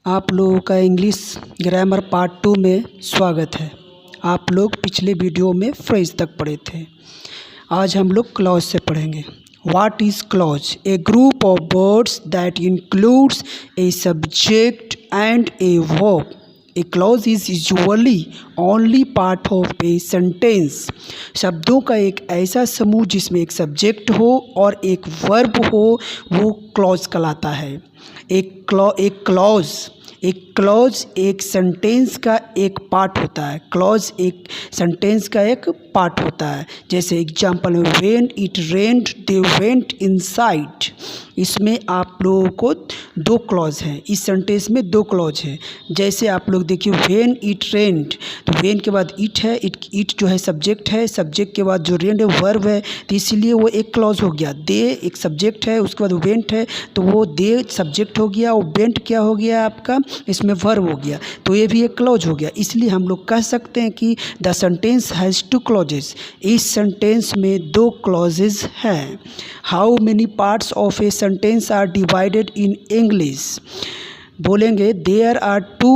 आप लोगों का इंग्लिश ग्रामर पार्ट 2 में स्वागत है। आप लोग पिछले वीडियो में फ्रेज तक पढ़े थे। आज हम लोग क्लॉज से पढ़ेंगे। What is clause? A group of words that includes a subject and a verb. A clause is usually only part of a sentence. शब्दों का एक ऐसा समूह जिसमें एक सब्जेक्ट हो और एक वर्ब हो, वो क्लॉज कहलाता है। एक क्लॉज एक सेंटेंस का एक पार्ट होता है। क्लॉज एक सेंटेंस का एक पार्ट होता है। जैसे एग्जांपल में when it rained they went inside. इसमें आप लोगों को दो क्लॉज हैं। इस सेंटेंस में दो क्लॉज हैं। जैसे आप लोग देखिए व्हेन इट रेन्ड, तो व्हेन के बाद इट है, इट जो है सब्जेक्ट है, सब्जेक्ट के बाद जो रेन्ड है वर्ब है, तो इसीलिए वो एक क्लॉज हो गया। दे एक सब्जेक्ट है, उसके बाद वेंट है, तो वो दे सब्जेक्ट हो गया, और वेंट क्या हो गया आपका, इसमें वर्ब हो गया, तो ये भी एक क्लॉज हो गया। इसलिए हम लोग कह सकते हैं कि the sentence has two clauses. इस सेंटेंस में दो क्लॉजेज हैं। How many parts of a sentence are divided in English? बोलेंगे there are two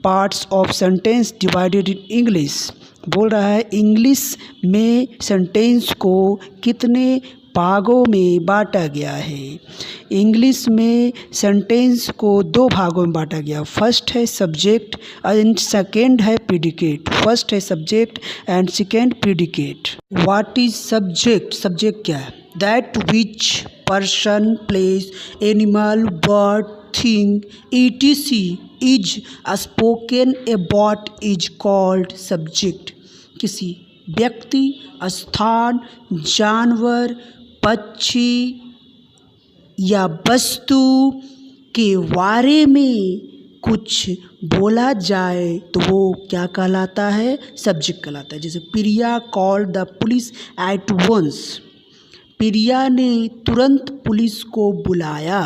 parts of sentence divided in English. बोल रहा है इंग्लिश में सेंटेंस को कितने भागों में बांटा गया है। इंग्लिश में सेंटेंस को दो भागों में बांटा गया। फर्स्ट है सब्जेक्ट एंड सेकेंड है प्रीडिकेट। फर्स्ट है subject and second predicate. What is subject? Subject क्या है? That which person, place, animal, bird, thing, etc is spoken about is called subject. किसी व्यक्ति, स्थान, जानवर, पक्षी या वस्तु के बारे में कुछ बोला जाए तो वो क्या कहलाता है? सब्जेक्ट कहलाता है। जैसे Priya called the police at once. Priya ने तुरंत पुलिस को बुलाया।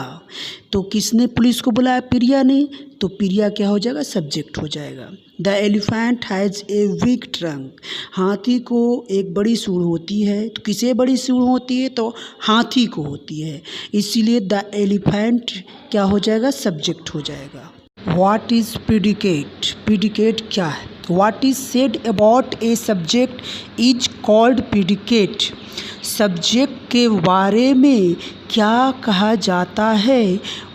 तो किसने पुलिस को बुलाया? प्रिया ने। तो प्रिया क्या हो जाएगा? सब्जेक्ट हो जाएगा। The elephant has a big trunk. हाथी को एक बड़ी सूंड होती है। तो किसे बड़ी सूंड होती है? तो हाथी को होती है। इसीलिए द एलिफेंट क्या हो जाएगा? सब्जेक्ट हो जाएगा। What is predicate? प्रीडिकेट क्या है? What is said about a subject is called predicate. Subject के बारे में क्या कहा जाता है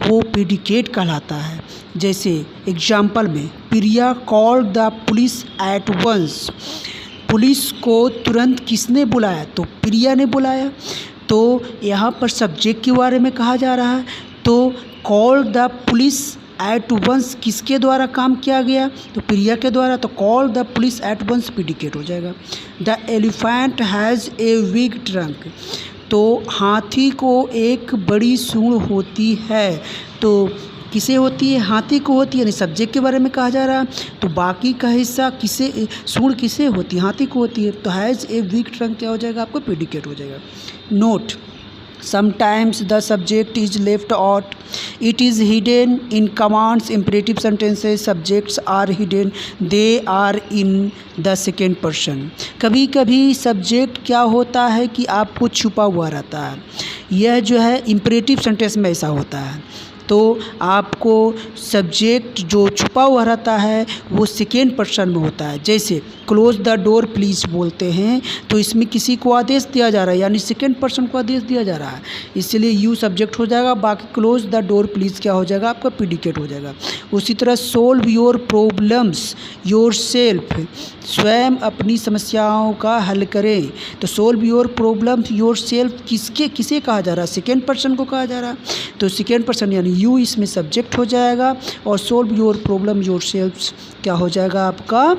वो प्रीडिकेट कहलाता है। जैसे एग्जाम्पल में Priya called the police at once. Police को तुरंत किसने बुलाया? तो प्रिया ने बुलाया। तो यहाँ पर सब्जेक्ट के बारे में कहा जा रहा है। तो called the police at once किसके द्वारा काम किया गया? तो प्रिया के द्वारा। तो call the police at once predicate हो जाएगा। The elephant has a big trunk. तो हाथी को एक बड़ी सूंड होती है। तो किसे होती है? हाथी को होती है, यानी सब्जेक्ट के बारे में कहा जा रहा है। तो बाकी का हिस्सा किसे, सूंड किसे होती है? हाथी को होती है। तो हैज़ ए बिग ट्रंक क्या हो जाएगा? आपको प्रीडिकेट हो जाएगा। Note, sometimes the subject is left out. It is hidden in commands, imperative sentences. Subjects are hidden, they are in the second person. कभी कभी सब्जेक्ट क्या होता है कि आपको छुपा हुआ रहता है। यह जो है imperative सेंटेंस में ऐसा होता है। तो आपको सब्जेक्ट जो छुपा हुआ रहता है वो सेकेंड पर्सन में होता है। जैसे क्लोज द डोर प्लीज़ बोलते हैं, तो इसमें किसी को आदेश दिया जा रहा है, यानी सेकेंड पर्सन को आदेश दिया जा रहा है, इसलिए यू सब्जेक्ट हो जाएगा। बाकी क्लोज द डोर प्लीज़ क्या हो जाएगा? आपका प्रीडिकेट हो जाएगा। उसी तरह solve your problems your self. स्वयं अपनी समस्याओं का हल करें। तो solve your problems your self किसे कहा जा रहा है? सेकेंड पर्सन को कहा जा रहा है। तो सेकेंड पर्सन यानी यू इसमें सब्जेक्ट हो जाएगा, और solve your problem your self क्या हो जाएगा? आपका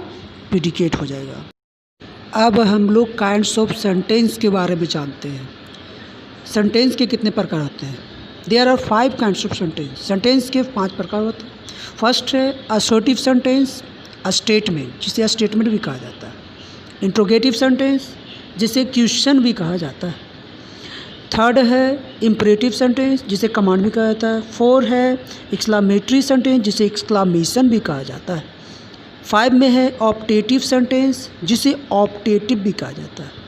प्रीडिकेट हो जाएगा। अब हम लोग काइंड्स ऑफ सेंटेंस के बारे में जानते हैं। सेंटेंस के कितने प्रकार होते हैं? There are 5 kinds of sentence. Sentence के 5 प्रकार होते हैं। फर्स्ट है असर्टिव सेंटेंस, स्टेटमेंट, जिसे स्टेटमेंट भी कहा जाता है। इंट्रोगेटिव सेंटेंस, जिसे क्वेश्चन भी कहा जाता है। थर्ड है इम्परेटिव सेंटेंस, जिसे कमांड भी कहा जाता है। 4 है एक्सक्लामेटरी सेंटेंस, जिसे एक्सक्लामेशन भी कहा जाता है। 5 में है ऑप्टेटिव सेंटेंस, जिसे ऑप्टेटिव भी कहा जाता है।